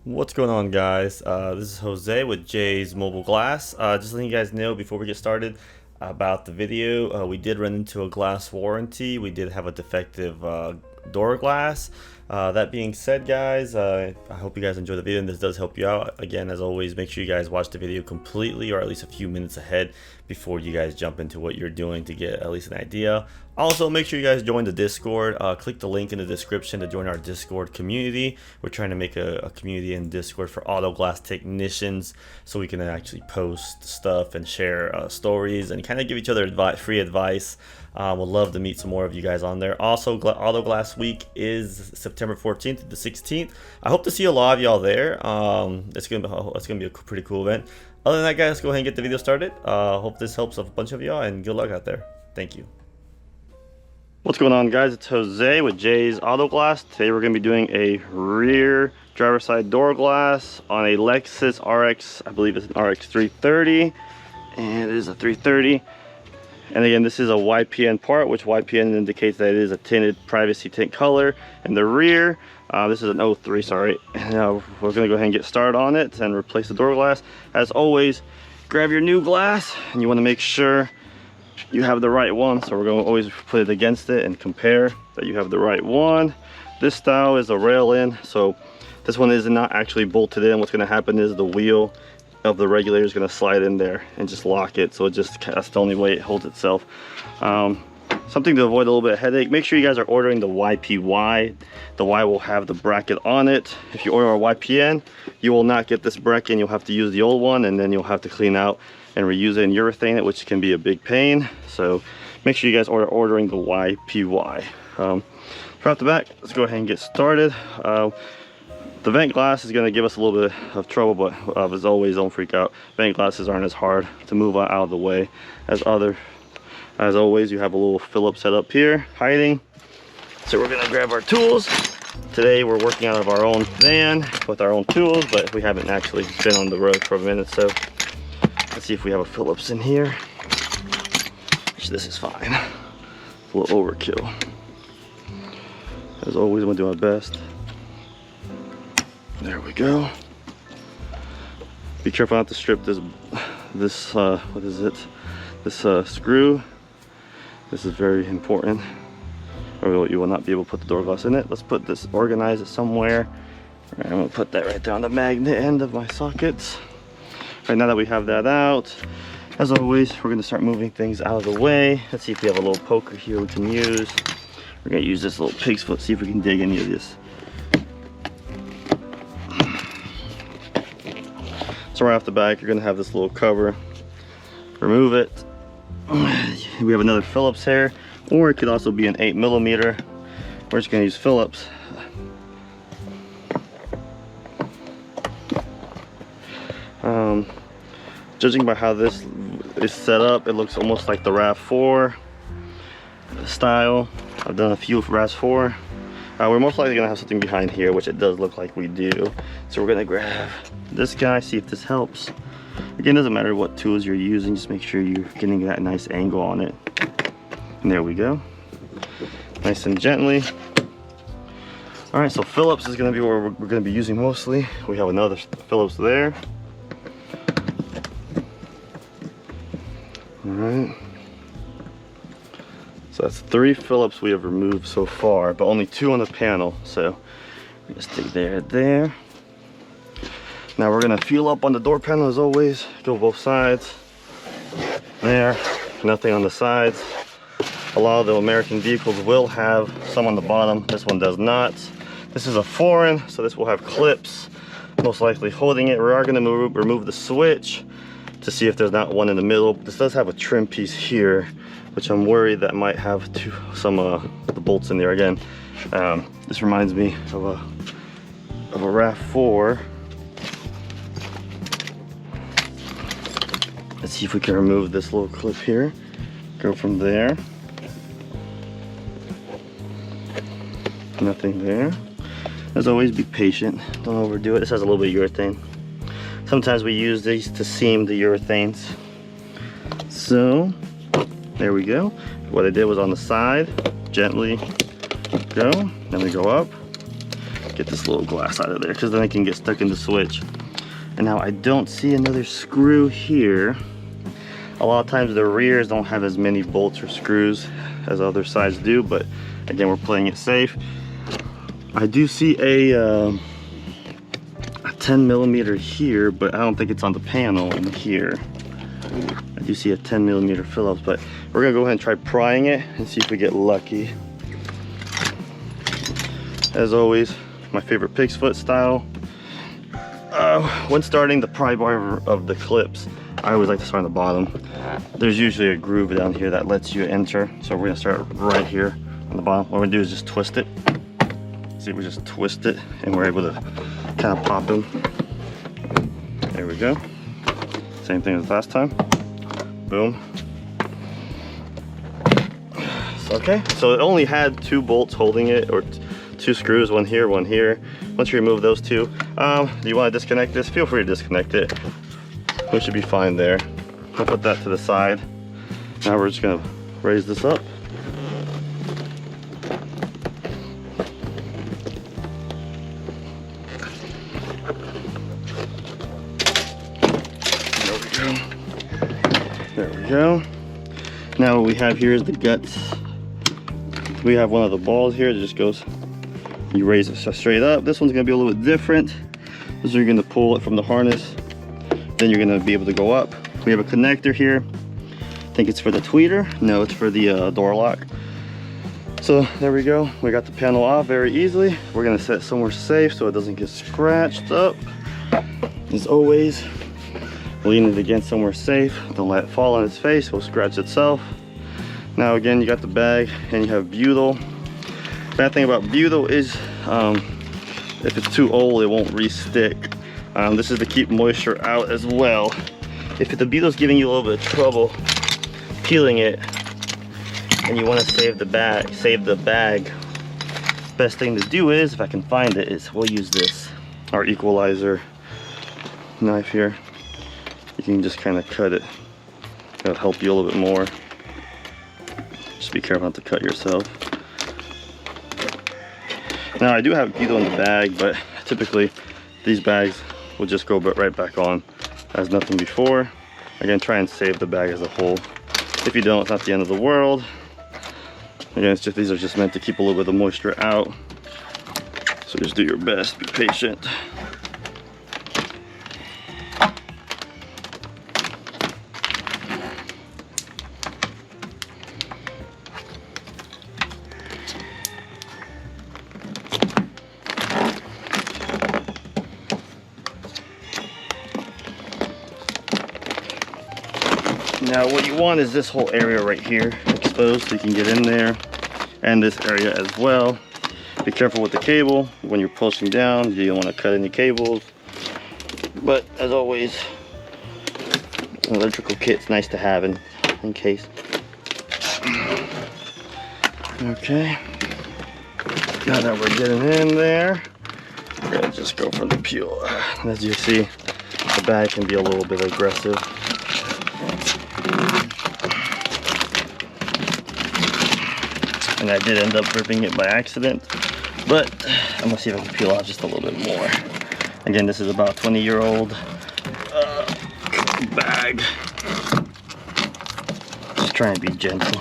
What's going on, guys? This is Jose with Jay's Mobile Glass. Just letting you guys know before we get started about the video, we did run into a glass warranty. We did have a defective door glass. That being said, guys, I hope you guys enjoy the video and this does help you out. Again, as always, make sure you guys watch the video completely or at least a few minutes ahead before you guys jump into what you're doing to get at least an idea. Also, make sure you guys join the Discord. Click the link in the description to join our Discord community. We're trying to make a community in Discord for auto glass technicians so we can actually post stuff and share stories and kind of give each other free advice. We'd love to meet some more of you guys on there. Also, Auto Glass Week is September 14th to the 16th. I hope to see a lot of y'all there. It's gonna be a pretty cool event. Other than that, guys, go ahead and get the video started. Hope this helps a bunch of y'all, and good luck out there. Thank you. What's going on, guys? It's Jose with Jay's Auto Glass. Today we're going to be doing a rear driver's side door glass on a Lexus RX. I believe it's an RX 330, and it is a 330. And again, this is a YPN part, which YPN indicates that it is a tinted privacy tint color. And the rear, this is an 03, sorry. Now we're going to go ahead and get started on it and replace the door glass. As always, grab your new glass, and you want to make sure you have the right one. So we're going to always put it against it and compare that you have the right one. This style is a rail in, so this one is not actually bolted in. What's going to happen is the wheel of the regulator is going to slide in there and just lock it, so that's the only way it holds itself. Something to avoid a little bit of headache, make sure you guys are ordering the YPY. The Y will have the bracket on it. If you order a YPN, you will not get this bracket. You'll have to use the old one, and then you'll have to clean out and reuse it and urethane it, which can be a big pain. So make sure you guys are ordering the YPY. Right off the back, let's go ahead and get started. The vent glass is going to give us a little bit of trouble, but as always, don't freak out. Vent glasses aren't as hard to move out of the way as other. As always, you have a little Phillips set up here, hiding. So we're going to grab our tools. Today we're working out of our own van with our own tools, but we haven't actually been on the road for a minute, so let's see if we have a Phillips in here. Which this is fine. A little overkill. As always, I'm going to do my best. There we go. Be careful not to strip this what is it? This screw. This is very important, or you will not be able to put the door glass in it. Let's put this, organize it somewhere. All right, I'm gonna put that right there on the magnet end of my sockets. Right, now that we have that out, as always, we're gonna start moving things out of the way. Let's see if we have a little poker here we can use. We're gonna use this little pig's foot, see if we can dig any of this. So right off the back, you're gonna have this little cover. Remove it. We have another Phillips here, or it could also be an 8mm. We're just gonna use Phillips. Judging by how this is set up, it looks almost like the RAV4 style. I've done a few RAV4. We're most likely gonna have something behind here, which it does look like we do. So we're gonna grab this guy, see if this helps. Again, doesn't matter what tools you're using, just make sure you're getting that nice angle on it. And there we go. Nice and gently. All right, so Phillips is gonna be where we're gonna be using mostly. We have another Phillips there. All right. So that's 3 Phillips we have removed so far, but only 2 on the panel. So just stick there. Now we're gonna feel up on the door panel as always. Go both sides. There, nothing on the sides. A lot of the American vehicles will have some on the bottom. This one does not. This is a foreign, so this will have clips, most likely holding it. We are gonna remove the switch to see if there's not one in the middle. This does have a trim piece here, which I'm worried that might have some the bolts in there again. This reminds me of a RAV4. Let's see if we can remove this little clip here. Go from there. Nothing there. As always, be patient. Don't overdo it. This has a little bit of urethane. Sometimes we use these to seam the urethanes. So, there we go. What I did was on the side, gently go, then we go up. get this little glass out of there, because then it can get stuck in the switch. And now I don't see another screw here. A lot of times the rears don't have as many bolts or screws as other sides do, but again, we're playing it safe. I do see a 10 millimeter here, but I don't think it's on the panel in here. I do see a 10 millimeter Phillips, but we're gonna go ahead and try prying it and see if we get lucky. As always, my favorite pig's foot style. When starting the pry bar of the clips, I always like to start on the bottom. There's usually a groove down here that lets you enter, so we're gonna start right here on the bottom. What we're gonna do is just twist it. See, we just twist it and we're able to kind of pop them. There we go. Same thing as last time. Boom. Okay, so it only had 2 bolts holding it, or 2 screws, one here, one here. Once you remove those 2, do you want to disconnect this? Feel free to disconnect it. We should be fine there. I'll put that to the side. Now we're just gonna raise this up. There we go. Now what we have here is the guts. We have one of the balls here that just goes, you raise it straight up. This one's gonna be a little bit different. This is where you're gonna pull it from the harness. Then you're gonna be able to go up. We have a connector here. I think it's for the tweeter. No, it's for the door lock. So there we go. We got the panel off very easily. We're gonna set it somewhere safe so it doesn't get scratched up. As always, lean it against somewhere safe. Don't let it fall on its face, it will scratch itself. Now again, you got the bag and you have butyl. Bad thing about butyl is if it's too old, it won't re-stick. This is to keep moisture out as well. If the butyl is giving you a little bit of trouble peeling it and you want to save the bag, best thing to do is, if I can find it, is we'll use this, our equalizer knife here. You can just kind of cut it. It'll help you a little bit more. Just be careful not to cut yourself. Now I do have butyl in the bag, but typically these bags will just go right back on as nothing before. Again, try and save the bag as a whole. If you don't, it's not the end of the world. Again, it's just, these are just meant to keep a little bit of moisture out. So just do your best, be patient. Now what you want is this whole area right here exposed so you can get in there, and this area as well. Be careful with the cable when you're pushing down. You don't want to cut any cables, but as always, an electrical kit's nice to have in case. Okay, now that we're getting in there, we're gonna just go for the peel. As you see, the bag can be a little bit aggressive. And I did end up ripping it by accident, but I'm gonna see if I can peel off just a little bit more. Again, this is about a 20-year-old bag. Just trying to be gentle.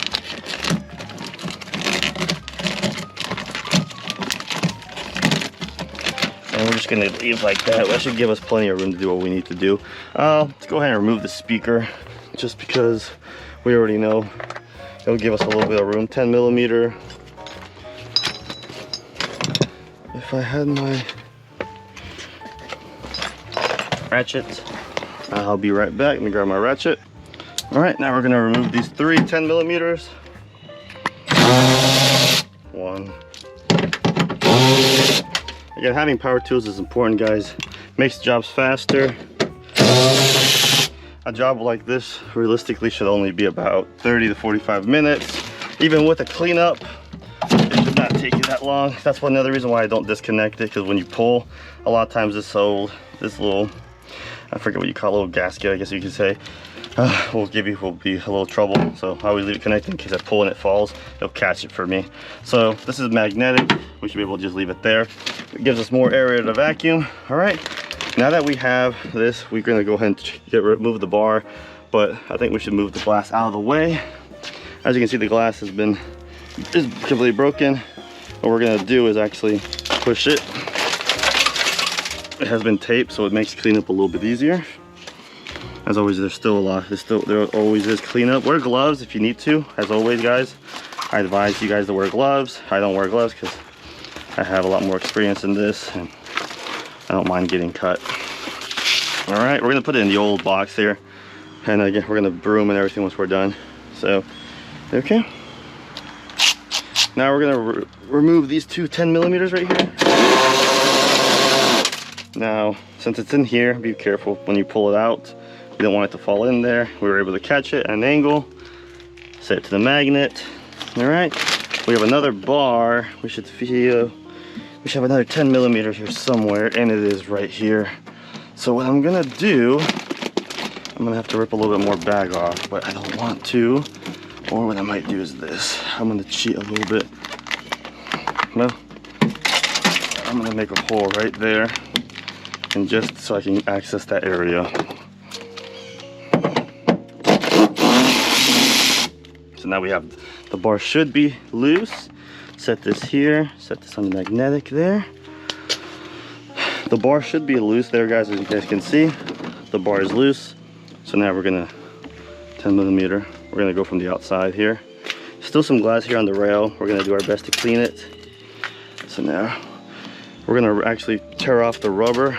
And we're just gonna leave like that. That should give us plenty of room to do what we need to do. Let's go ahead and remove the speaker, just because we already know it'll give us a little bit of room. 10 millimeter. If I had my ratchet, I'll be right back. Let me grab my ratchet. All right, now we're gonna remove these 3 10 millimeters. 1. Again, having power tools is important, guys. Makes jobs faster. A job like this realistically should only be about 30 to 45 minutes. Even with a cleanup, it should not take you that long. That's one other reason why I don't disconnect it, because when you pull, a lot of times this little, I forget what you call it, little gasket, I guess you could say, will be a little trouble. So I always leave it connected in case I pull and it falls, it'll catch it for me. So this is magnetic. We should be able to just leave it there. It gives us more area to vacuum. All right, now that we have this, we're gonna go ahead and remove the bar, but I think we should move the glass out of the way. As you can see, the glass is completely broken. What we're gonna do is actually push it. It has been taped, so it makes cleanup a little bit easier. As always, there always is cleanup. Wear gloves if you need to. As always, guys, I advise you guys to wear gloves. I don't wear gloves because I have a lot more experience in this, and I don't mind getting cut. All right, we're gonna put it in the old box here, and again, we're gonna broom and everything once we're done. So, okay. Now we're gonna remove these two 10mm right here. Now, since it's in here, be careful when you pull it out. You don't want it to fall in there. We were able to catch it at an angle, set it to the magnet. All right, we have another bar. We should have another 10mm here somewhere, and it is right here. So what I'm gonna do, I'm gonna have to rip a little bit more bag off, but I don't want to. Or what I might do is this. I'm gonna cheat a little bit. Well, I'm gonna make a hole right there, and just so I can access that area. So now we have, the bar should be loose. Set this here, set this on the magnetic there. The bar should be loose there, guys, as you guys can see. The bar is loose. So now we're gonna 10mm. We're gonna go from the outside here. Still some glass here on the rail. We're gonna do our best to clean it. So now we're gonna actually tear off the rubber.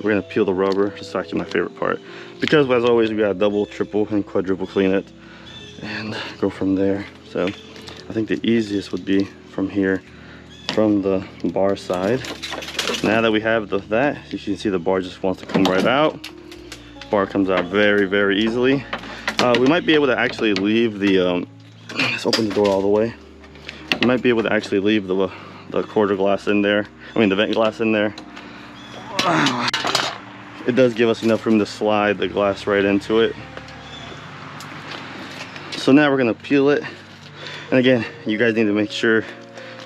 We're gonna peel the rubber. This is actually my favorite part, because as always, we gotta double, triple, and quadruple clean it and go from there. So I think the easiest would be from here, from the bar side. Now that we have that, you can see the bar just wants to come right out. Bar comes out very, very easily. We might be able to actually leave the, let's open the door all the way. We might be able to actually leave the quarter glass in there. I mean the vent glass in there. It does give us enough room to slide the glass right into it. So now we're gonna peel it. And again, you guys need to make sure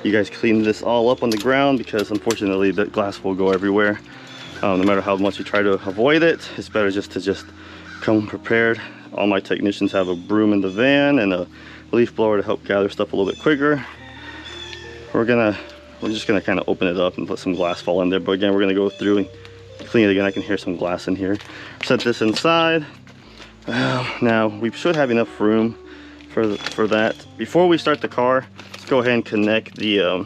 you guys clean this all up on the ground, because unfortunately the glass will go everywhere. No matter how much you try to avoid it, it's better just to come prepared. All my technicians have a broom in the van and a leaf blower to help gather stuff a little bit quicker. We're just gonna kind of open it up and let some glass fall in there. But again, we're gonna go through and clean it again. I can hear some glass in here. Set this inside. Now we should have enough room for that. Before we start the car, let's go ahead and connect the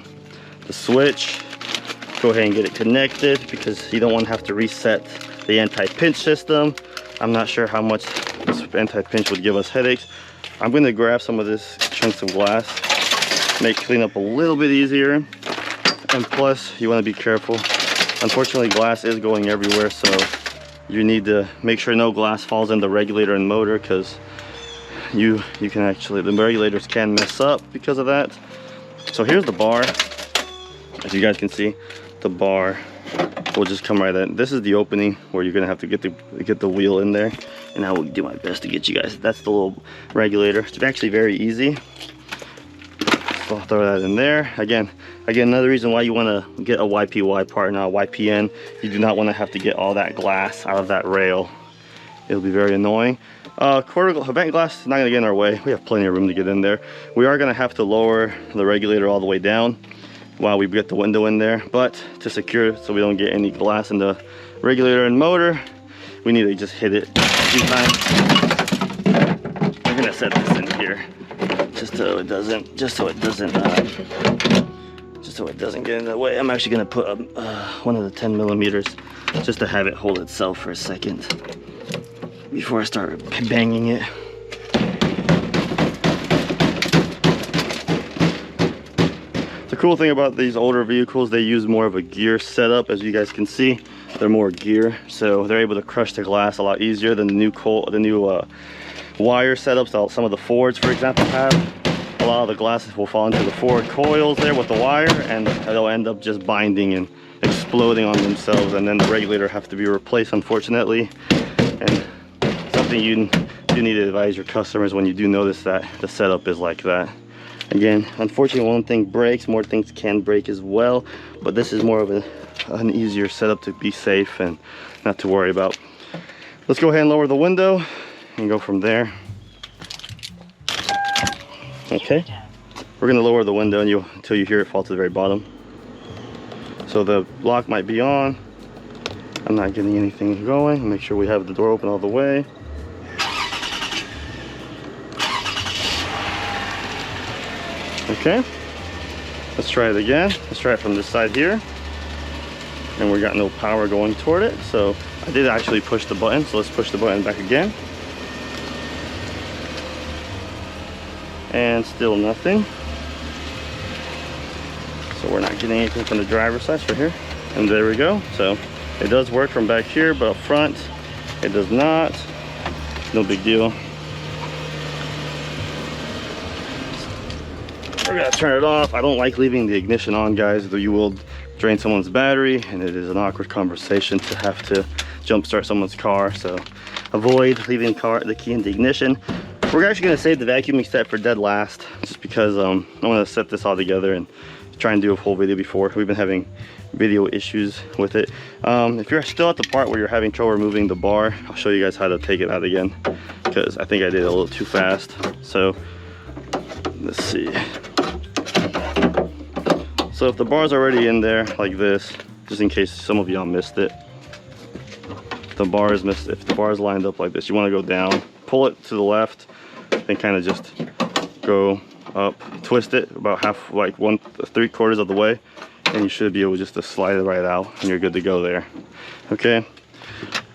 switch. Go ahead and get it connected, because you don't want to have to reset the anti-pinch system. I'm not sure how much this anti-pinch would give us headaches. I'm going to grab some of this chunks of glass, make cleanup a little bit easier, and plus you want to be careful. Unfortunately, glass is going everywhere, so you need to make sure no glass falls in the regulator and motor, because you can actually, the regulators can mess up because of that. So here's the bar. As you guys can see, the bar will just come right in. This is the opening where you're gonna have to get the wheel in there, and I will do my best to get you guys. That's the little regulator. It's actually very easy. So I'll throw that in there. Again, another reason why you want to get a YPY part, not a YPN. You do not want to have to get all that glass out of that rail. It'll be very annoying. Vent glass is not going to get in our way. We have plenty of room to get in there. We are going to have to lower the regulator all the way down while we get the window in there, but to secure it so we don't get any glass in the regulator and motor, we need to just hit it a few times. I'm going to set this in here just so it doesn't get in the way. I'm actually going to put one of the 10mm just to have it hold itself for a second before I start banging it. The cool thing about these older vehicles, they use more of a gear setup. As you guys can see, they're more gear, so they're able to crush the glass a lot easier than the new wire setups that some of the Fords, for example, have. A lot of the glasses will fall into the Ford coils there with the wire, and they'll end up just binding and exploding on themselves, and then the regulator have to be replaced, unfortunately. And something you do need to advise your customers when you do notice that the setup is like that. Again, unfortunately, one thing breaks, more things can break as well, but this is more of an easier setup to be safe and not to worry about. Let's go ahead and lower the window and go from there. Okay, we're gonna lower the window until you hear it fall to the very bottom. So the lock might be on. I'm not getting anything going. Make sure we have the door open all the way. Okay, let's try it again. Let's try it from this side here. And we got no power going toward it. So I did actually push the button. So let's push the button back again. And still nothing. So we're not getting anything from the driver's side right here. And there we go. So it does work from back here, but up front it does not. No big deal. We're gonna turn it off. I don't like leaving the ignition on, guys, though you will drain someone's battery, and it is an awkward conversation to have to jump start someone's car. So avoid leaving the key in the ignition. We're actually gonna save the vacuuming set for dead last, just because I want to set this all together and try and do a whole video before. We've been having video issues with it. If you're still at the part where you're having trouble removing the bar, I'll show you guys how to take it out again, because I think I did it a little too fast. So let's see. So if the bar's already in there like this, just in case some of y'all missed it, if the bar is lined up like this, you want to go down, pull it to the left, and kind of just go up, twist it about half, like 3/4 of the way, and you should be able just to slide it right out, and you're good to go there. Okay.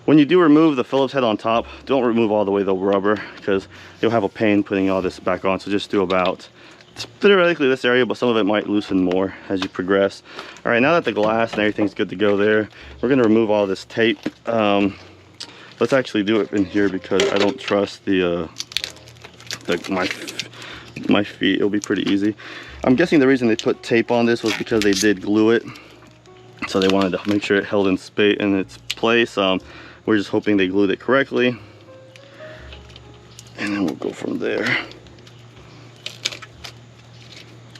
When you do remove the Phillips head on top, don't remove all the way the rubber, because you'll have a pain putting all this back on. So just do about theoretically this area, but some of it might loosen more as you progress. All right, now that the glass and everything's good to go there, we're going to remove all this tape. Let's actually do it in here, because I don't trust my feet. It'll be pretty easy. I'm guessing the reason they put tape on this was because they did glue it, so they wanted to make sure it held in its place. We're just hoping they glued it correctly, and then we'll go from there.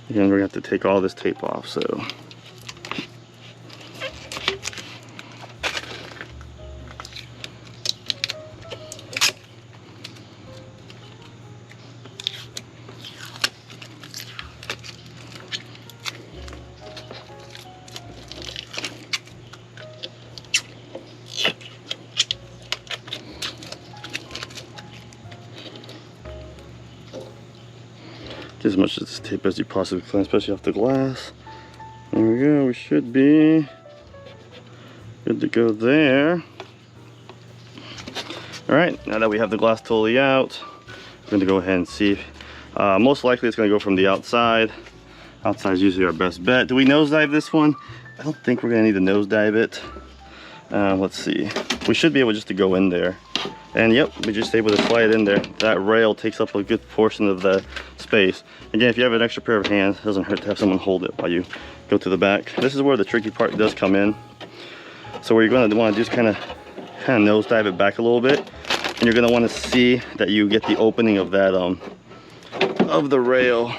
Again, we're gonna have to take all this tape off, so. Get as much of this tape as you possibly can, especially off the glass. There we go, we should be good to go there. All right, now that we have the glass totally out, we're gonna go ahead and see. Most likely it's gonna go from the outside. Outside is usually our best bet. Do we nosedive this one? I don't think we're gonna need to nosedive it. Let's see. We should be able just to go in there. And yep, we're just able to slide in there. That rail takes up a good portion of the space. Again, if you have an extra pair of hands, it doesn't hurt to have someone hold it while you go to the back. This is where the tricky part does come in. So what you're going to want to do is kind of nosedive it back a little bit, and you're going to want to see that you get the opening of that of the rail.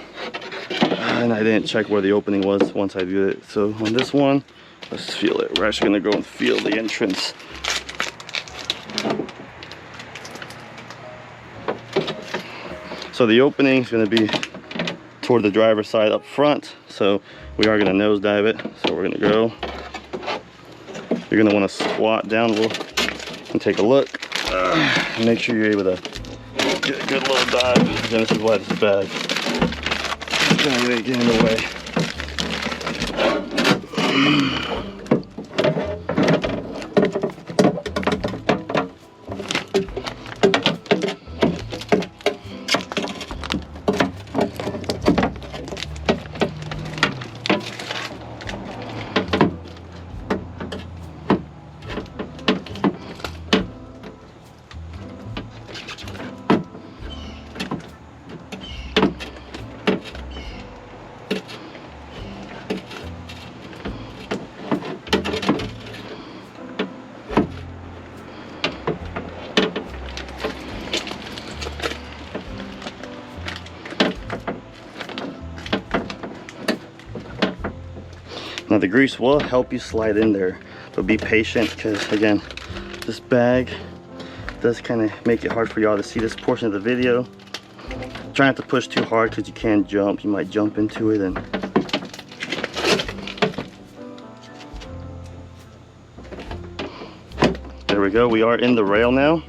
And I didn't check where the opening was once I did it. So on this one, let's feel it. We're actually going to go and feel the entrance. So the opening is going to be toward the driver's side up front. So we are going to nosedive it. So we're going to go. You're going to want to squat down a little and take a look. And make sure you're able to get a good little dive. And this is why this is bad. It's going to get in the way. The grease will help you slide in there, but be patient because again, this bag does kind of make it hard for y'all to see this portion of the video. Try not to push too hard because you can jump. You might jump into it and there we go. We are in the rail now.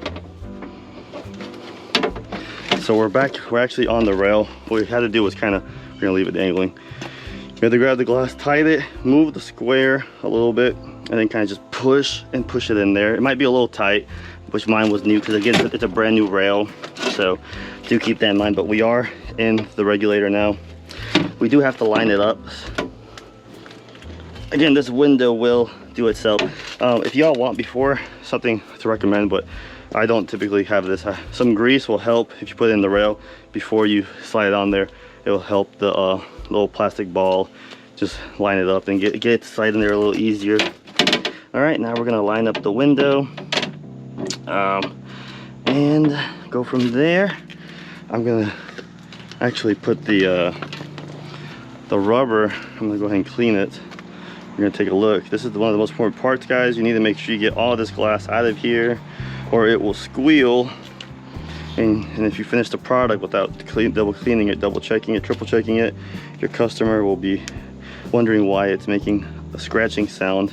So we're back. We're actually on the rail. What we had to do was kind of, we're gonna leave it dangling. We had to grab the glass, tight it, move the square a little bit, and then kind of just push it in there. It might be a little tight, which mine was new because again, it's a brand new rail. So do keep that in mind, but we are in the regulator now. We do have to line it up. Again, this window will do itself. If y'all want before, something to recommend, but I don't typically have this. Some grease will help if you put it in the rail before you slide it on there. It will help the little plastic ball just line it up and get it to slide in there a little easier. All right, now we're gonna line up the window and go from there. I'm gonna actually put the rubber, I'm gonna go ahead and clean it. We're gonna take a look. This is one of the most important parts, guys. You need to make sure you get all this glass out of here or it will squeal. And if you finish the product without double cleaning it, double checking it, triple checking it, your customer will be wondering why it's making a scratching sound,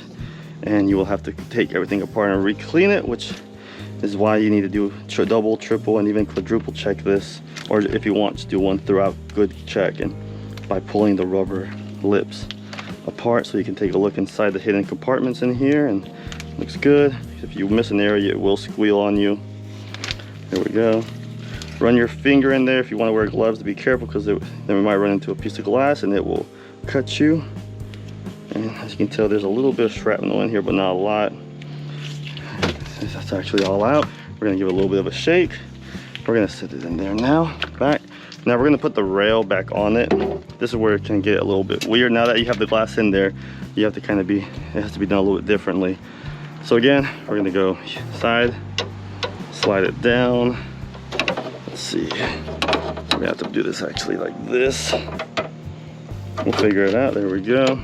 and you will have to take everything apart and re-clean it, which is why you need to do double, triple, and even quadruple check this, or if you want, just do one throughout good check, and by pulling the rubber lips apart so you can take a look inside the hidden compartments in here, and looks good. If you miss an area, it will squeal on you. There we go. Run your finger in there if you want to wear gloves, to be careful because then we might run into a piece of glass and it will cut you. And as you can tell, there's a little bit of shrapnel in here, but not a lot. That's actually all out. We're gonna give it a little bit of a shake. We're gonna set it in there now. Back. Now we're gonna put the rail back on it. This is where it can get a little bit weird. Now that you have the glass in there, you have to kind of it has to be done a little bit differently. So again, we're gonna go side, slide it down. Let's see. We're gonna have to do this actually like this. We'll figure it out. There we go.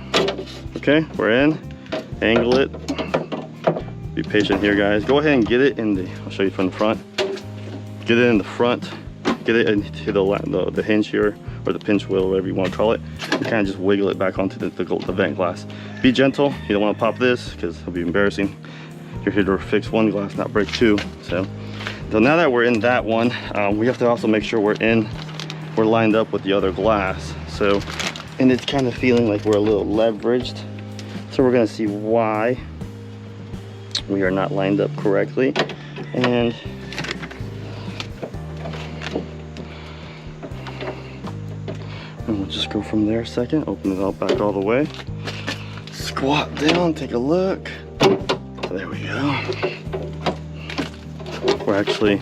Okay, we're in. Angle it. Be patient here, guys. Go ahead and get it in the, I'll show you from the front. Get it in the front. Get it into the hinge here, or the pinch wheel, whatever you want to call it. And kind of just wiggle it back onto the vent glass. Be gentle. You don't want to pop this because it'll be embarrassing. You're here to fix one glass, not break two. So now that we're in that one, we have to also make sure we're lined up with the other glass. So, and it's kind of feeling like we're a little leveraged. So we're gonna see why we are not lined up correctly. And we'll just go from there a second, open it up back all the way. Squat down, take a look. There we go. We're actually,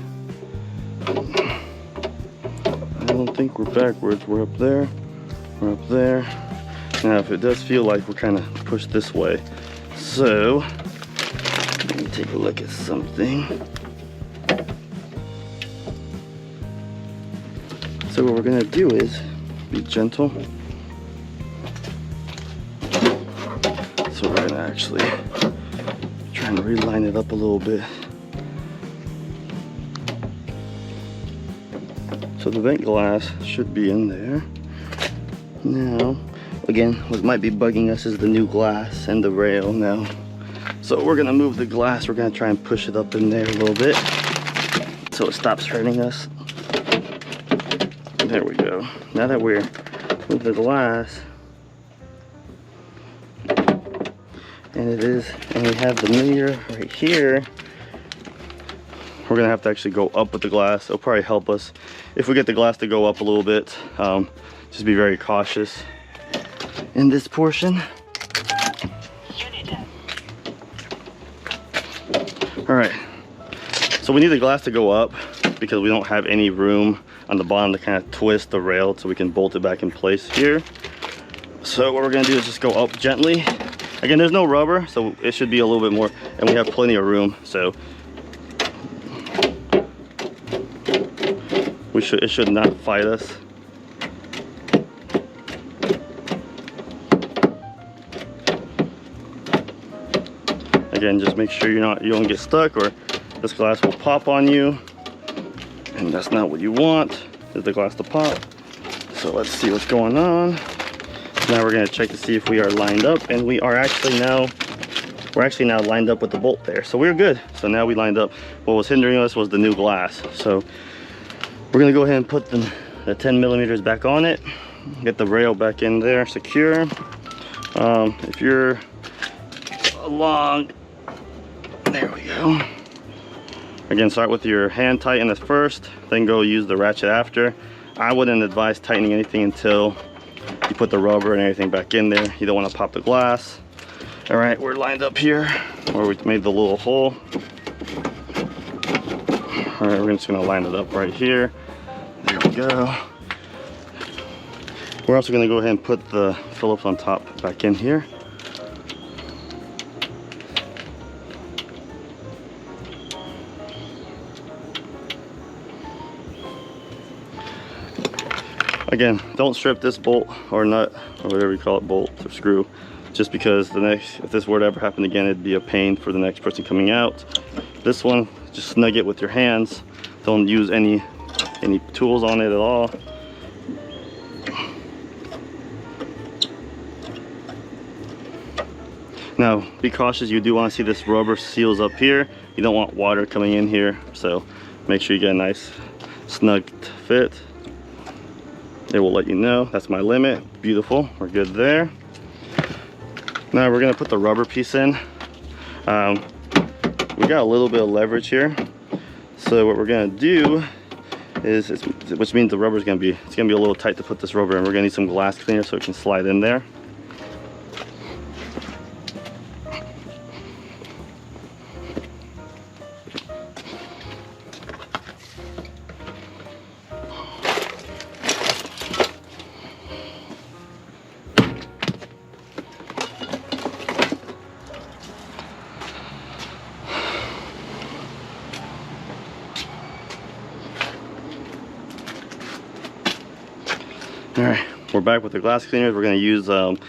I don't think we're backwards. We're up there. We're up there. Now, if it does feel like we're kind of pushed this way, so let me take a look at something. So what we're gonna do is be gentle. So we're gonna actually try and reline it up a little bit. So the vent glass should be in there. Now, again, what might be bugging us is the new glass and the rail now. So we're gonna move the glass. We're gonna try and push it up in there a little bit so it stops hurting us. There we go. Now that we're with the glass, and we have the mirror right here, we're gonna have to actually go up with the glass. It'll probably help us if we get the glass to go up a little bit. Just be very cautious in this portion. All right, so we need the glass to go up because we don't have any room on the bottom to kind of twist the rail so we can bolt it back in place here. So what we're gonna do is just go up gently. Again, there's no rubber, so it should be a little bit more, and we have plenty of room, so it should not fight us. Again, just make sure you don't get stuck, or this glass will pop on you, and that's not what you want, is the glass to pop. So let's see what's going on. Now we're going to check to see if we are lined up, and we are actually now lined up with the bolt there, so we're good. So now we lined up. What was hindering us was the new glass, so we're going to go ahead and put the 10 millimeters back on it, get the rail back in there secure. If you're along, there we go. Again, start with your hand tighten at first, then go use the ratchet after. I wouldn't advise tightening anything until you put the rubber and everything back in there. You don't want to pop the glass. All right, we're lined up here where we made the little hole. All right, we're just gonna line it up right here. There we go. We're also gonna go ahead and put the Phillips on top back in here. Again, don't strip this bolt or nut or whatever you call it, bolt or screw, just because if this were to ever happen again, it'd be a pain for the next person coming out. This one, just snug it with your hands. Don't use any tools on it at all. Now, be cautious. You do want to see this rubber seals up here. You don't want water coming in here, so make sure you get a nice snug fit. It will let you know. That's my limit. Beautiful. We're good there. Now we're gonna put the rubber piece in. We got a little bit of leverage here, so what we're gonna do is, which means the rubber is gonna be a little tight to put this rubber in. We're gonna need some glass cleaner so it can slide in there. All right, we're back with the glass cleaners. We're going to use when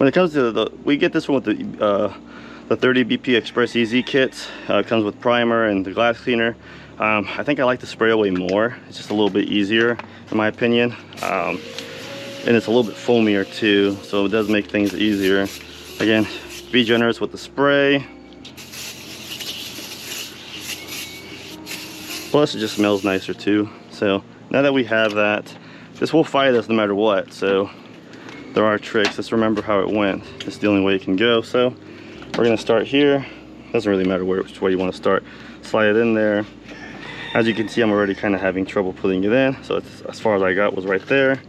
it comes to we get this one with the 30 BP Express Easy kits. It comes with primer and the glass cleaner. I think I like the spray away more. It's just a little bit easier in my opinion, and it's a little bit foamier too, so it does make things easier. Again, be generous with the spray. Plus it just smells nicer too. So now that we have that, this will fight us no matter what, so there are tricks. Just remember how it went. It's the only way it can go. So we're gonna start here. Doesn't really matter which way you want to start. Slide it in there. As you can see, I'm already kind of having trouble putting it in, so it's, as far as I got was right there.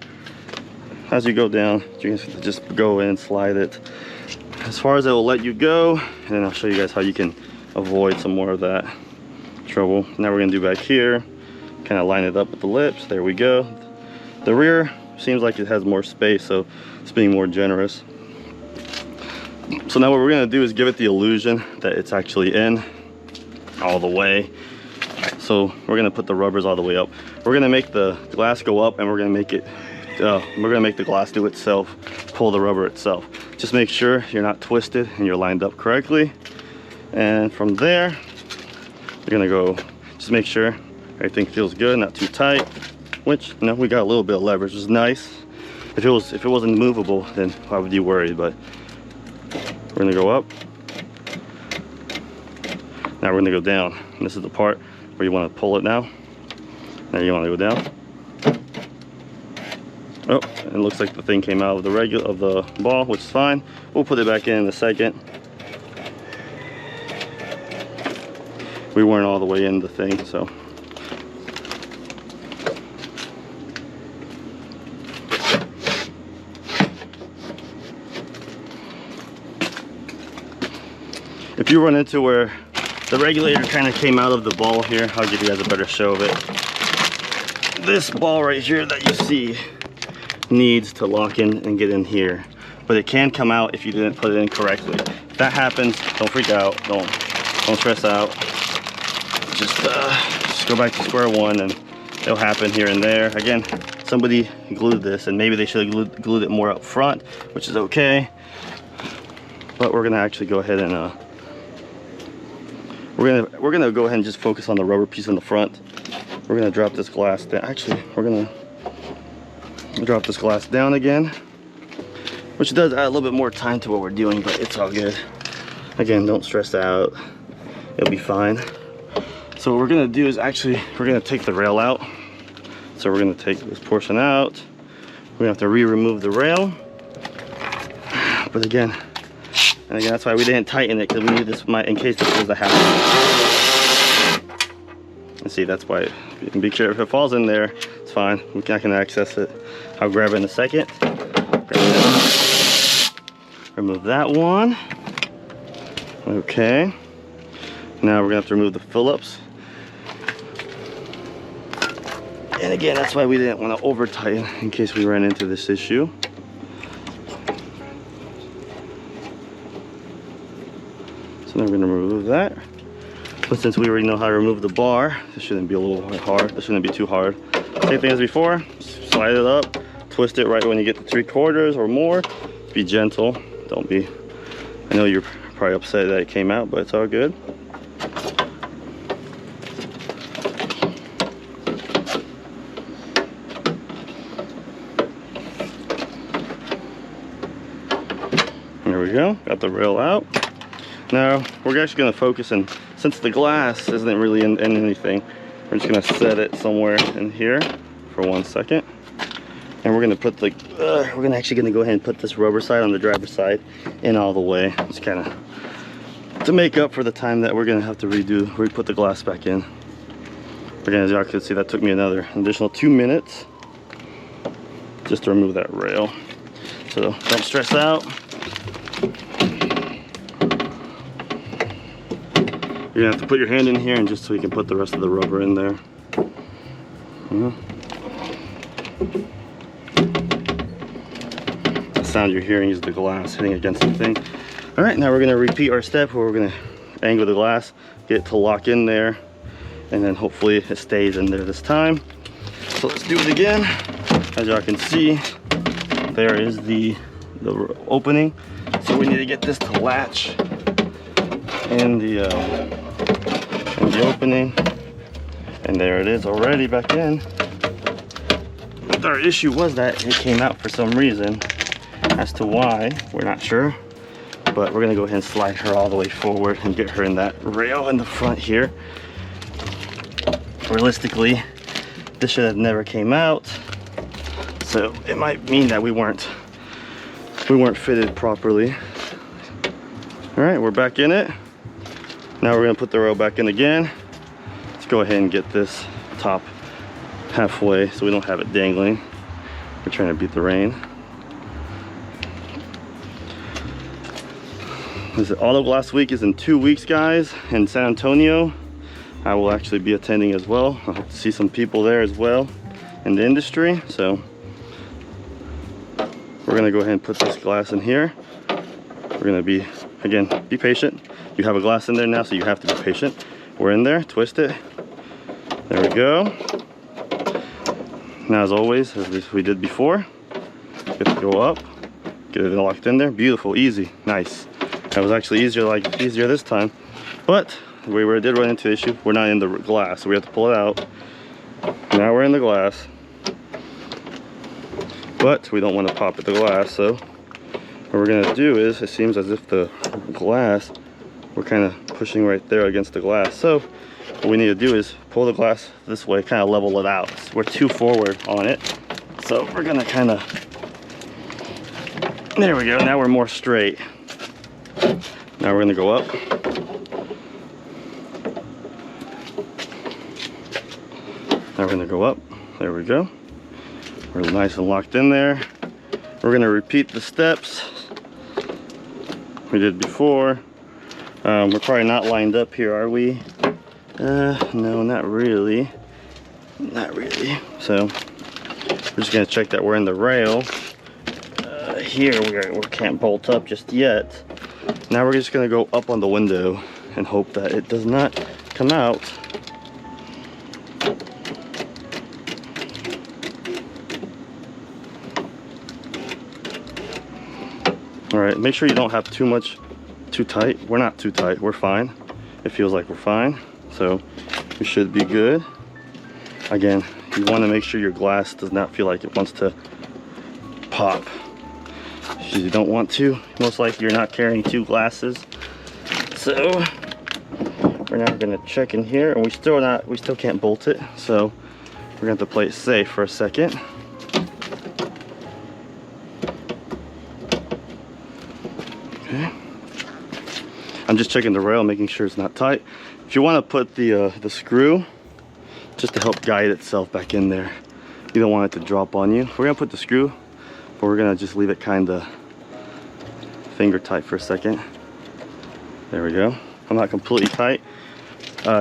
As you go down, you can just go in and slide it as far as it will let you go, and then I'll show you guys how you can avoid some more of that trouble. Now we're gonna do back here, kind of line it up with the lips. There we go. The rear seems like it has more space, so it's being more generous. So now what we're gonna do is give it the illusion that it's actually in all the way. So we're gonna put the rubbers all the way up. We're gonna make the glass go up, and we're gonna make the glass do itself, pull the rubber itself. Just make sure you're not twisted and you're lined up correctly. And from there, you're gonna go, just make sure everything feels good, not too tight. Which, you know, we got a little bit of leverage, which is nice. If it wasn't movable, then why would you worry? But we're gonna go up. Now we're gonna go down. And this is the part where you want to pull it now. Now you want to go down. Oh, it looks like the thing came out of the ball, which is fine. We'll put it back in a second. We weren't all the way in the thing, so. If you run into where the regulator kind of came out of the ball here, I'll give you guys a better show of it. This ball right here that you see needs to lock in and get in here, but it can come out if you didn't put it in correctly. If that happens, don't freak out, don't stress out. Just go back to square one, and it'll happen here and there. Again, somebody glued this, and maybe they should have glued it more up front, which is okay. But we're gonna actually go ahead and We're gonna go ahead and just focus on the rubber piece in the front. We're gonna drop this glass down. Actually, we're gonna drop this glass down again, which does add a little bit more time to what we're doing, but it's all good. Again, don't stress out. It'll be fine. So what we're gonna do is actually, we're gonna take the rail out. So we're gonna take this portion out. We're gonna have to re-remove the rail. But again, that's why we didn't tighten it, because we need this in case this was a hazard. And see, that's why you can be careful. If it falls in there, it's fine. I can access it. I'll grab it in a second. Remove that one. Okay. Now we're gonna have to remove the Phillips. And again, that's why we didn't want to over tighten in case we ran into this issue. So now we're gonna remove that. But since we already know how to remove the bar, this shouldn't be a little hard. This shouldn't be too hard. Same thing as before. Slide it up, twist it right when you get to 3/4 or more. Be gentle. Don't be. I know you're probably upset that it came out, but it's all good. There we go. Got the rail out. Now we're actually going to focus, and since the glass isn't really in anything, we're just going to set it somewhere in here for 1 second, and we're going to put the we're actually going to go ahead and put this rubber side on the driver's side in all the way, just kind of to make up for the time that we're going to have to re-put the glass back in. Again, as y'all can see, that took me another additional 2 minutes just to remove that rail. So don't stress out. You're gonna have to put your hand in here, and just so you can put the rest of the rubber in there. The sound you're hearing is the glass hitting against the thing. All right, now we're gonna repeat our step where we're gonna angle the glass, get it to lock in there, and then hopefully it stays in there this time. So let's do it again. As y'all can see, there is the opening. So we need to get this to latch in the opening, and there it is already back in. But our issue was that it came out for some reason. As to why, we're not sure, but we're gonna go ahead and slide her all the way forward and get her in that rail in the front here. Realistically, this should have never came out, so it might mean that we weren't fitted properly. All right, we're back in it. Now we're gonna put the rail back in again. Let's go ahead and get this top halfway so we don't have it dangling. We're trying to beat the rain. This Auto Glass Week is in 2 weeks, guys, in San Antonio. I will actually be attending as well. I hope to see some people there as well in the industry. So we're gonna go ahead and put this glass in here. We're gonna be patient. You have a glass in there now, so you have to be patient. We're in there, twist it. There we go. Now, as always, as we did before, get to go up, get it locked in there. Beautiful, easy, nice. That was actually easier this time. But we did run into the issue. We're not in the glass, so we have to pull it out. Now we're in the glass, but we don't want to pop at the glass. So what we're gonna do is, it seems as if the glass, we're kind of pushing right there against the glass. So what we need to do is pull the glass this way, kind of level it out. We're too forward on it, so we're gonna kind of, there we go. Now we're more straight. Now we're gonna go up. Now we're gonna go up. There we go. We're nice and locked in there. We're gonna repeat the steps we did before. We're probably not lined up here, are we? No, not really. Not really. So we're just gonna check that we're in the rail. Here we can't bolt up just yet. Now we're just gonna go up on the window and hope that it does not come out. All right, make sure you don't have too tight. We're not too tight, we're fine. it feels like we're fine. So we should be good. Again, you want to make sure your glass does not feel like it wants to pop. You don't want to. Most likely you're not carrying two glasses. So we're now gonna check in here, and we still can't bolt it. So we're gonna have to play it safe for a second. Okay. I'm just checking the rail, making sure it's not tight. If you want to put the screw just to help guide itself back in there, you don't want it to drop on you. We're gonna put the screw, but we're gonna just leave it kind of finger tight for a second. There we go. I'm not completely tight.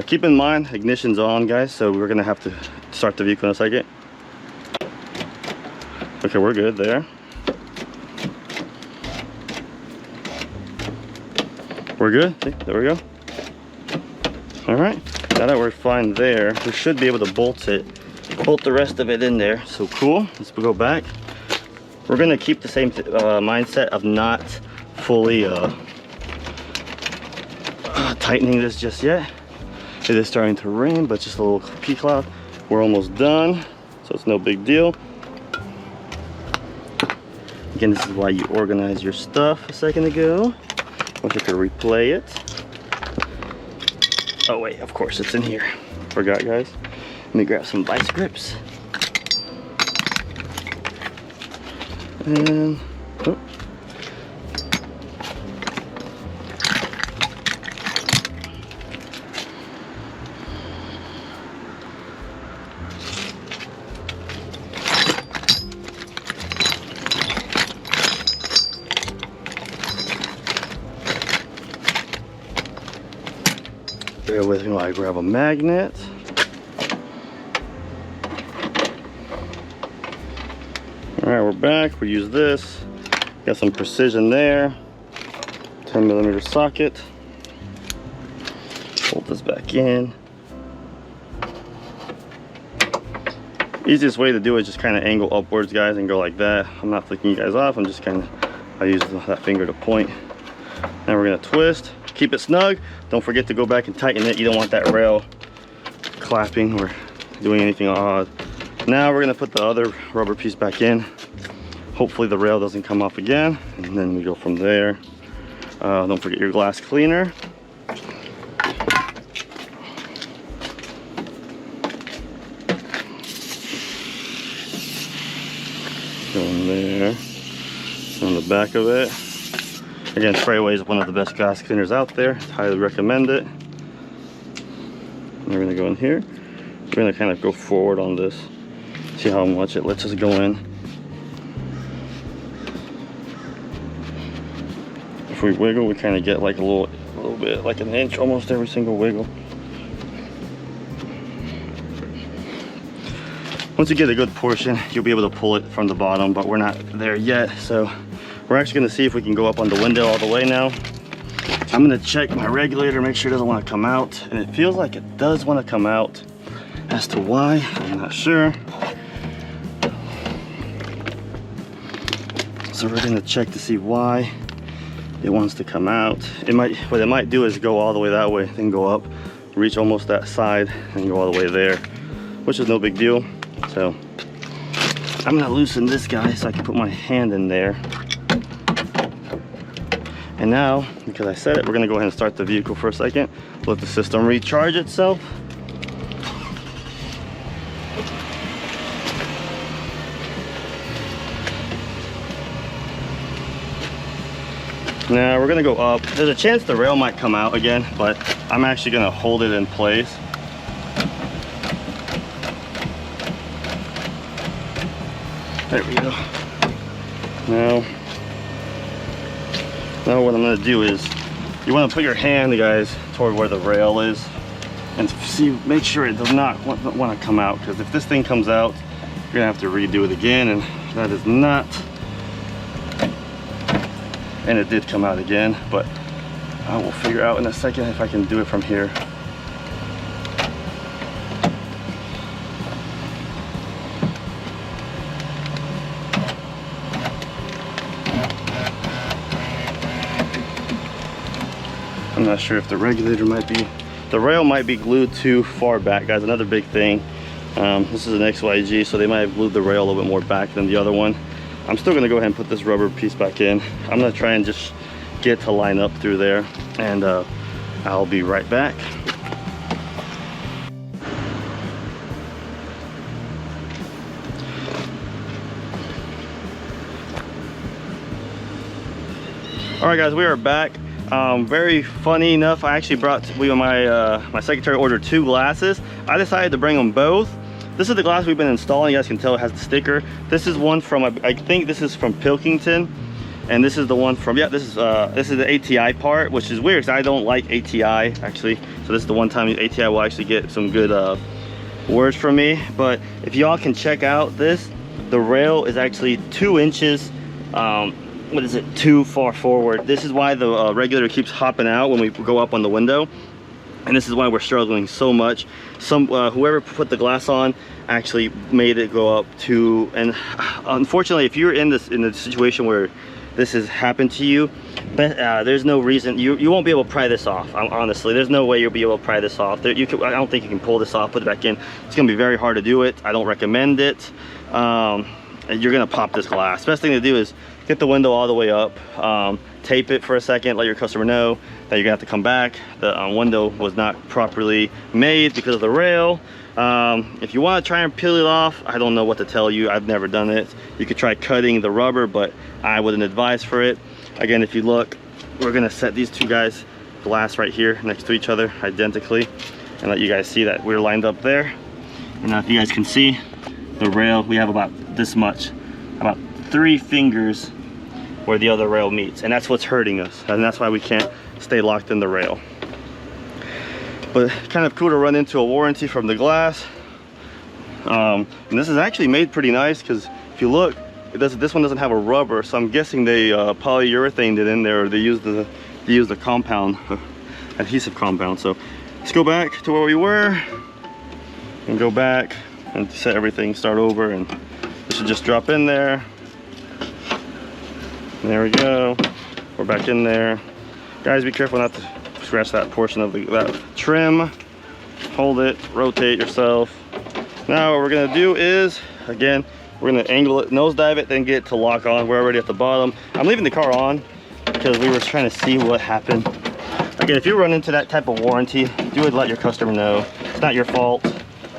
Keep in mind, ignition's on, guys, so we're gonna have to start the vehicle in a second. Okay, we're good there. We're good. See, there we go. All right, now that we're fine there, we should be able to bolt the rest of it in there. So cool. Let's go back. We're gonna keep the same mindset of not fully tightening this just yet. It is starting to rain, but just a little pea cloud. We're almost done, so it's no big deal. Again, this is why you organize your stuff a second ago. I wish I could replay it. Oh wait, of course it's in here. Forgot, guys. Let me grab some vice grips. And oh. Bear with me while I grab a magnet. Alright, we're back. We use this. Got some precision there. 10mm socket. Bolt this back in. Easiest way to do it is just kind of angle upwards, guys, and go like that. I'm not flicking you guys off. I'm just kind of, I use that finger to point. Now we're going to twist. Keep it snug. Don't forget to go back and tighten it. You don't want that rail clapping or doing anything odd. Now we're gonna put the other rubber piece back in. Hopefully the rail doesn't come off again, and then we go from there. Don't forget your glass cleaner. Going there on the back of it. Again, Sprayway is one of the best glass cleaners out there. Highly recommend it. We're gonna go in here. We're gonna kind of go forward on this. See how much it lets us go in. If we wiggle, we kind of get like a little bit, like an inch almost every single wiggle. Once you get a good portion, you'll be able to pull it from the bottom, but we're not there yet. So we're actually gonna see if we can go up on the window all the way now. I'm gonna check my regulator, make sure it doesn't want to come out, and it feels like it does want to come out. As to why, I'm not sure. So we're gonna check to see why it wants to come out. What it might do is go all the way that way, then go up, reach almost that side, and go all the way there, which is no big deal. So I'm gonna loosen this guy so I can put my hand in there. And now, because I said it, we're gonna go ahead and start the vehicle for a second. Let the system recharge itself. Now we're gonna go up. There's a chance the rail might come out again, but I'm actually gonna hold it in place. There we go. Now what I'm gonna do is, you wanna put your hand, guys, toward where the rail is, and see, make sure it does not want to come out, because if this thing comes out, you're gonna have to redo it again, and that is not. And it did come out again, but I will figure out in a second if I can do it from here. I'm not sure if the regulator might be, the rail might be glued too far back, guys. Another big thing. This is an XYG, so they might have glued the rail a little bit more back than the other one. I'm still gonna go ahead and put this rubber piece back in. I'm gonna try and just get to line up through there, and I'll be right back. All right, guys, we are back. Very funny enough, I actually brought, my secretary ordered 2 glasses. I decided to bring them both. This is the glass we've been installing. You guys can tell it has the sticker. This is one from, I think this is from Pilkington, and this is the one from, yeah, this is the ATI part, which is weird because I don't like ATI actually. So this is the one time ATI will actually get some good words from me. But if y'all can check out this, the rail is actually 2 inches. What is it, too far forward. This is why the regulator keeps hopping out when we go up on the window, and this is why we're struggling so much. Whoever put the glass on actually made it go up to, and unfortunately, if you're in a situation where this has happened to you, but there's no reason you won't be able to pry this off. Honestly, there's no way you'll be able to pry this off. I don't think you can pull this off, put it back in. It's gonna be very hard to do it. I don't recommend it. And you're gonna pop this glass. Best thing to do is get the window all the way up, tape it for a second, let your customer know that you're gonna have to come back. The window was not properly made because of the rail. If you want to try and peel it off, I don't know what to tell you. I've never done it. You could try cutting the rubber, but I wouldn't advise for it. Again, if you look, we're gonna set these 2 guys glass right here next to each other identically, and let you guys see that we're lined up there. And now if you guys can see the rail, we have about this much, about 3 fingers where the other rail meets, and that's what's hurting us, and that's why we can't stay locked in the rail. But kind of cool to run into a warranty from the glass. And this is actually made pretty nice, because if you look, this one doesn't have a rubber, so I'm guessing they polyurethane it in there, or they used the compound, adhesive compound. So let's go back to where we were and go back and set everything, start over, and this should just drop in there. There we go. We're back in there. Guys, be careful not to scratch that portion of that trim. Hold it, rotate yourself. Now what we're gonna do is, again, we're gonna angle it, nosedive it, then get it to lock on. We're already at the bottom. I'm leaving the car on because we were trying to see what happened. Again, if you run into that type of warranty, do it, let your customer know. It's not your fault.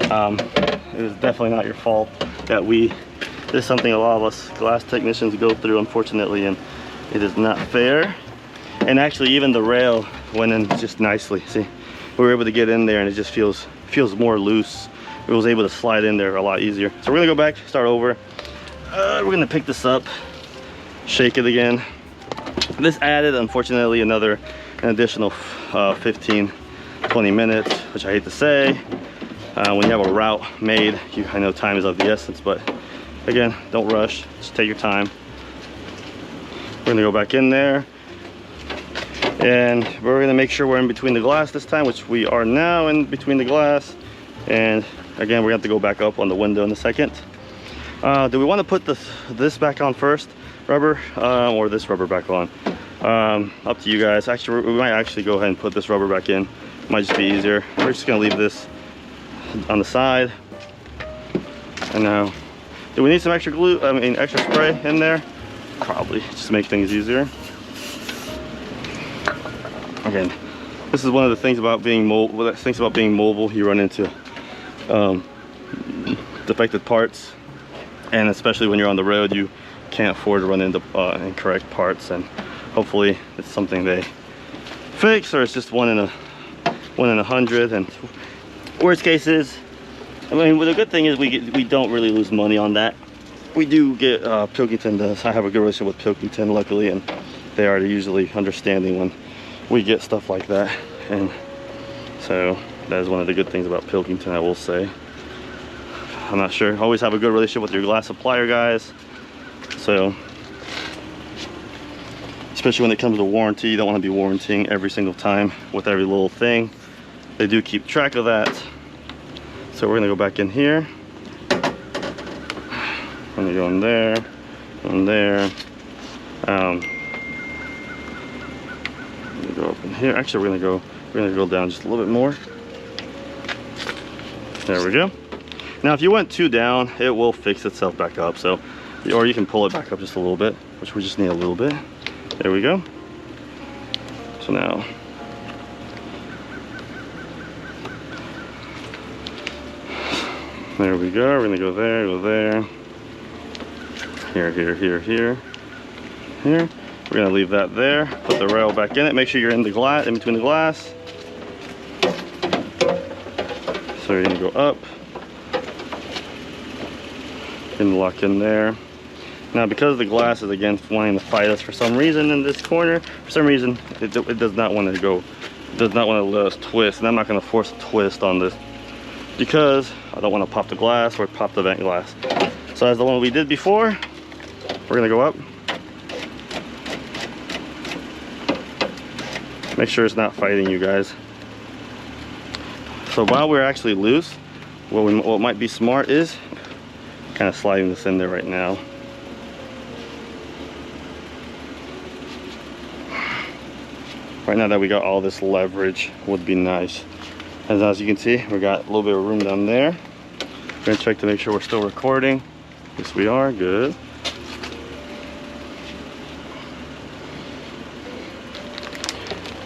It was definitely not your fault that this is something a lot of us glass technicians go through, unfortunately, and it is not fair. And actually, even the rail went in just nicely. See, we were able to get in there, and it just feels more loose. It was able to slide in there a lot easier. So we're gonna go back, start over. We're gonna pick this up, shake it again. This added, unfortunately, an additional 15-20 minutes, which I hate to say. When you have a route made, I know time is of the essence, but again, don't rush, just take your time. We're gonna go back in there, and we're gonna make sure we're in between the glass this time, which we are now in between the glass. And again, we're gonna have to go back up on the window in a second. Do we want to put this back on first, rubber, or this rubber back on? Up to you guys. Actually, we might actually go ahead and put this rubber back in. Might just be easier. We're just gonna leave this on the side. And now, do we need some extra glue? I mean, extra spray in there? Probably, just to make things easier. Again, this is one of the things about being mobile. You run into defective parts, and especially when you're on the road, you can't afford to run into incorrect parts. And hopefully, it's something they fix, or it's just one in a 100. And worst case is, I mean, well, the good thing is we don't really lose money on that. We do get Pilkington does. I have a good relationship with Pilkington, luckily, and they are usually understanding when we get stuff like that. And so that is one of the good things about Pilkington, I will say. I'm not sure. Always have a good relationship with your glass supplier, guys. So, especially when it comes to warranty, you don't want to be warranting every single time with every little thing. They do keep track of that. So we're gonna go back in here. I'm gonna go in there, go up in here. Actually, we're gonna go down just a little bit more. There we go. Now, if you went too down, it will fix itself back up. So, or you can pull it back up just a little bit, which we just need a little bit. There we go. So now, there we go. We're gonna go there. Here. Here. We're gonna leave that there. Put the rail back in it. Make sure you're in the glass, in between the glass. So you're gonna go up. And lock in there. Now, because the glass is again wanting to fight us for some reason in this corner, for some reason it does not want to go, it does not want to let us twist, and I'm not going to force a twist on this because I don't want to pop the glass or pop the vent glass. So as the one we did before, we're going to go up. Make sure it's not fighting you guys. So while we're actually loose, what might be smart is kind of sliding this in there right now. Right now that we got all this leverage would be nice. As you can see, we got a little bit of room down there. We're gonna check to make sure we're still recording. Yes, we are. Good.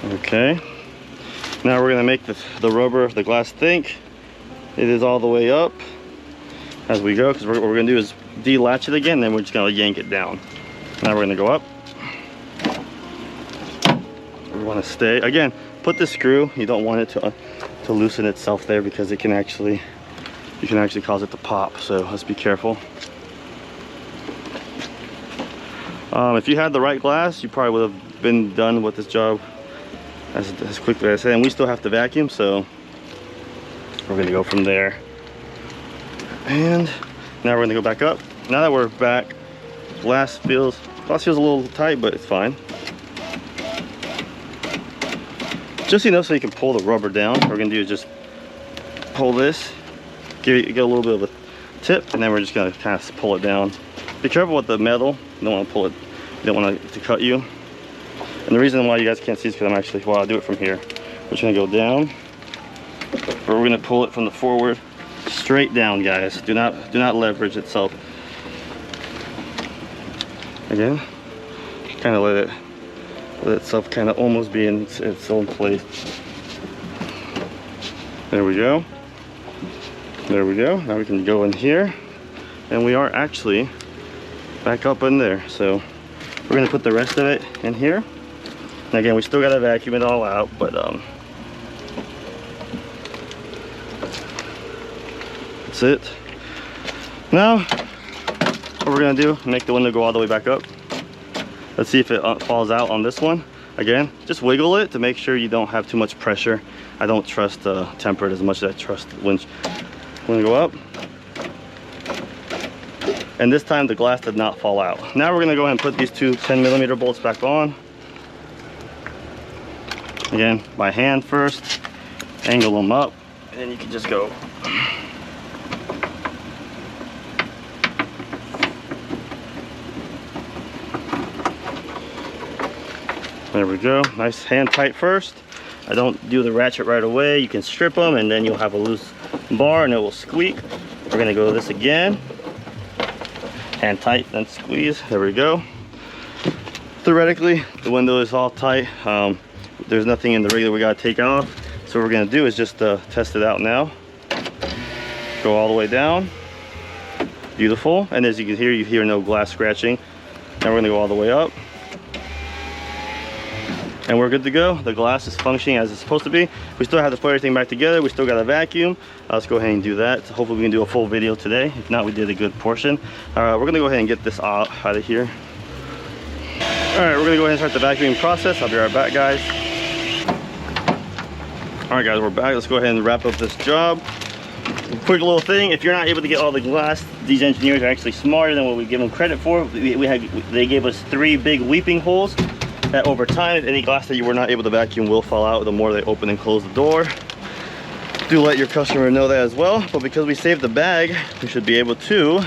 Okay. Now we're gonna make the rubber, the glass think. It is all the way up as we go, because what we're gonna do is delatch it again, then we're just gonna yank it down. Now we're gonna go up. We want to stay again. Put the screw. You don't want it to loosen itself there because it can actually, you can actually cause it to pop. So let's be careful. If you had the right glass, you probably would have been done with this job as quickly as I said. And we still have to vacuum, so we're gonna go from there. And now we're gonna go back up. Now that we're back, glass feels a little tight, but it's fine. Just so you know, so you can pull the rubber down, what we're gonna do is just pull this, get a little bit of a tip, and then we're just gonna kind of pull it down. Be careful with the metal. You don't want to pull it. You don't want it to cut you. And the reason why you guys can't see is because I'm actually, well, I'll do it from here. We're just gonna go down, but we're gonna pull it from the forward straight down, guys. Do not leverage itself. Again, kind of let itself kind of almost be in its own place. There we go. There we go. Now we can go in here, and we are actually back up in there. So we're gonna put the rest of it in here. And again, we still gotta vacuum it all out, but that's it. Now, what we're gonna do, make the window go all the way back up. Let's see if it falls out on this one. Again, just wiggle it to make sure you don't have too much pressure. I don't trust tempered as much as I trust winch. We're gonna go up. And this time the glass did not fall out. Now we're gonna go ahead and put these two 10mm bolts back on. Again, by hand first, angle them up, and then you can just go. There we go, nice hand tight first. I don't do the ratchet right away. You can strip them and then you'll have a loose bar and it will squeak. We're gonna go this again. Hand tight, then squeeze, there we go. Theoretically, the window is all tight. There's nothing in the rig that we gotta take off. So what we're gonna do is just test it out now. Go all the way down. Beautiful, and as you can hear, you hear no glass scratching. Now we're gonna go all the way up. And we're good to go. The glass is functioning as it's supposed to be. We still have to put everything back together. We still got a vacuum. Let's go ahead and do that. Hopefully we can do a full video today. If not, we did a good portion. We're gonna go ahead and get this out of here. All right, we're gonna go ahead and start the vacuuming process. I'll be right back, guys. All right, guys, we're back. Let's go ahead and wrap up this job. Quick little thing, if you're not able to get all the glass, these engineers are actually smarter than what we give them credit for. They gave us 3 big weeping holes. That over time, any glass that you were not able to vacuum will fall out the more they open and close the door. Do let your customer know that as well. But because we saved the bag, we should be able to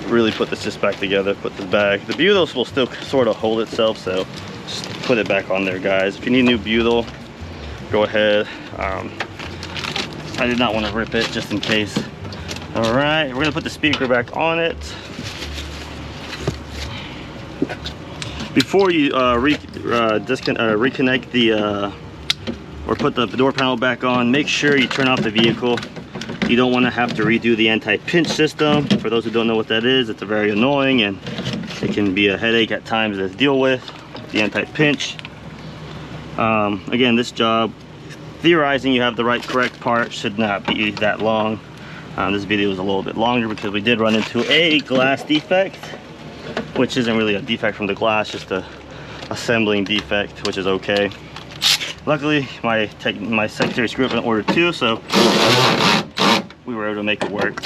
really put this just back together, put this bag. The butos will still sort of hold itself, so just put it back on there, guys. If you need a new butyl, go ahead. I did not want to rip it just in case. All right, we're gonna put the speaker back on it. Before you reconnect the or put the door panel back on, make sure you turn off the vehicle. You don't want to have to redo the anti-pinch system. For those who don't know what that is, it's very annoying and it can be a headache at times to deal with, the anti-pinch. Again, this job, theorizing you have the correct part, should not be that long. This video is a little bit longer because we did run into a glass defect, which isn't really a defect from the glass, just a assembling defect, which is okay. Luckily, my secondary screw up in order too, so we were able to make it work.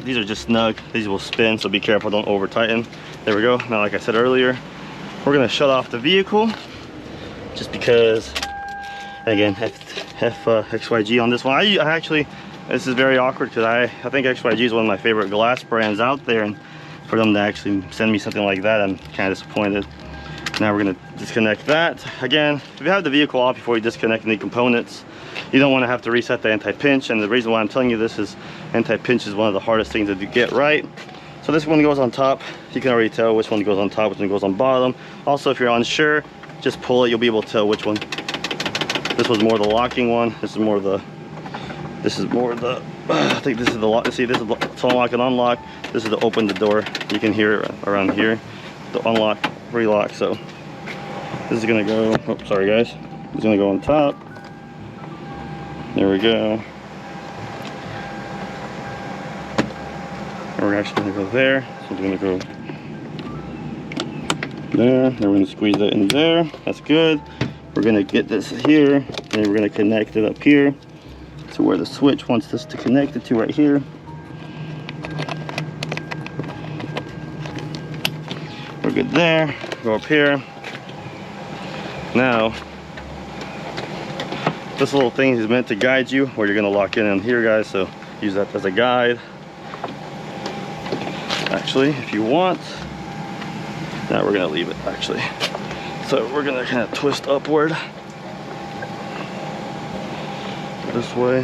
These are just snug. These will spin, so be careful, don't over tighten. There we go. Now, like I said earlier, we're gonna shut off the vehicle just because, again, XYG on this one. I actually, this is very awkward because I think XYG is one of my favorite glass brands out there, and for them to actually send me something like that, I'm kind of disappointed. Now we're gonna disconnect that. Again, if you have the vehicle off before you disconnect any components, you don't want to have to reset the anti-pinch. And the reason why I'm telling you this is anti-pinch is one of the hardest things to get right. So this one goes on top. You can already tell which one goes on top, which one goes on bottom. Also, if you're unsure, just pull it. You'll be able to tell which one. This was more the locking one. This is more the. I think this is the lock. See, this is the unlock and unlock. This is to open the door. You can hear it around here. The unlock, relock. So this is gonna go. Oh, sorry guys. It's gonna go on top. There we go. And we're actually gonna go there. So we're gonna go there. Then we're gonna squeeze that in there. That's good. We're gonna get this here, and then we're gonna connect it up here to where the switch wants us to connect it to, right here. We're good there. Go up here. Now, this little thing is meant to guide you where you're gonna lock in here, guys, so use that as a guide. Actually, if you want, now we're gonna leave it, actually. So we're gonna kind of twist upward this way.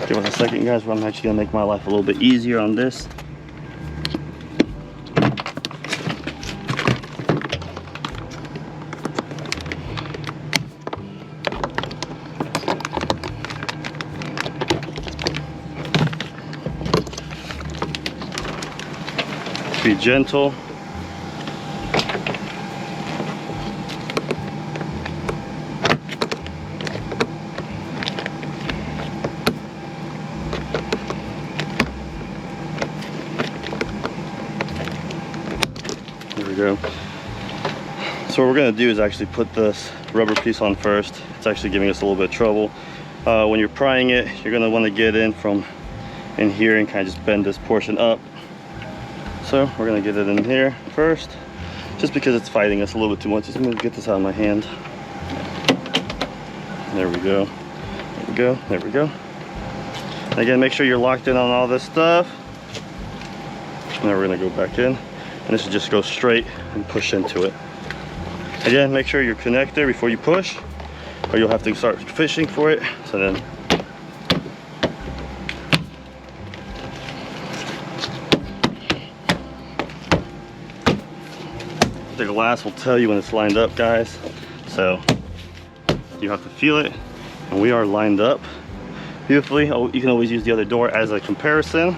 Give it a second, guys, where I'm actually gonna make my life a little bit easier on this. Be gentle. There we go. So what we're going to do is actually put this rubber piece on first. It's actually giving us a little bit of trouble. When you're prying it, you're going to want to get in from in here and kind of just bend this portion up. So we're going to get it in here first, just because it's fighting us a little bit too much. Just going to get this out of my hand. There we go. There we go. There we go. And again, make sure you're locked in on all this stuff. Now we're going to go back in, and this will just go straight and push into it. Again, make sure you're connected before you push, or you'll have to start fishing for it. So then the glass will tell you when it's lined up, guys. So you have to feel it, and we are lined up beautifully. Oh, you can always use the other door as a comparison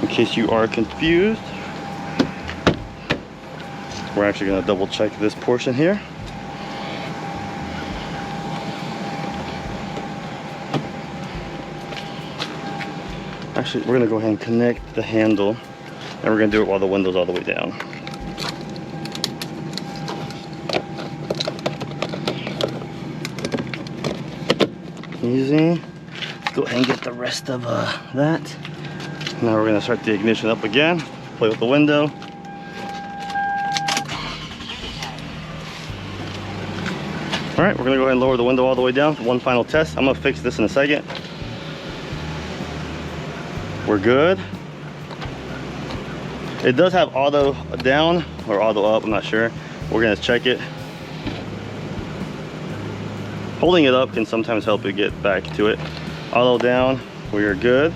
in case you are confused. We're actually going to double check this portion here. Actually, we're going to go ahead and connect the handle, and we're going to do it while the window's all the way down. Easy. Let's go ahead and get the rest of that. Now we're going to start the ignition up again, play with the window. All right, we're gonna go ahead and lower the window all the way down for one final test. I'm gonna fix this in a second. We're good. It does have auto down or auto up, I'm not sure. We're gonna check it. Holding it up can sometimes help it get back to it. Auto down, we are good.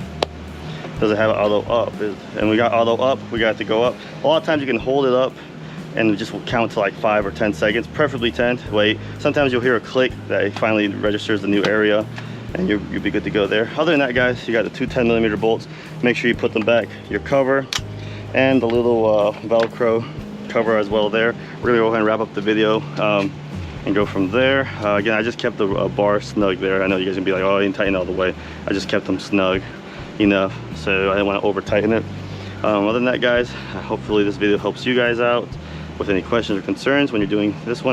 Does it have auto up? And we got auto up, we got it to go up. A lot of times you can hold it up and just count to like 5 or 10 seconds, preferably 10. Wait, sometimes you'll hear a click that it finally registers the new area and you'll be good to go there. Other than that, guys, you got the two 10mm bolts. Make sure you put them back. Your cover and the little Velcro cover as well there. We're gonna go ahead and wrap up the video and go from there. Again, I just kept the bar snug there. I know you guys are gonna be like, oh, I didn't tighten it all the way. I just kept them snug enough, so I didn't want to over tighten it. Other than that, guys, hopefully this video helps you guys out with any questions or concerns when you're doing this one.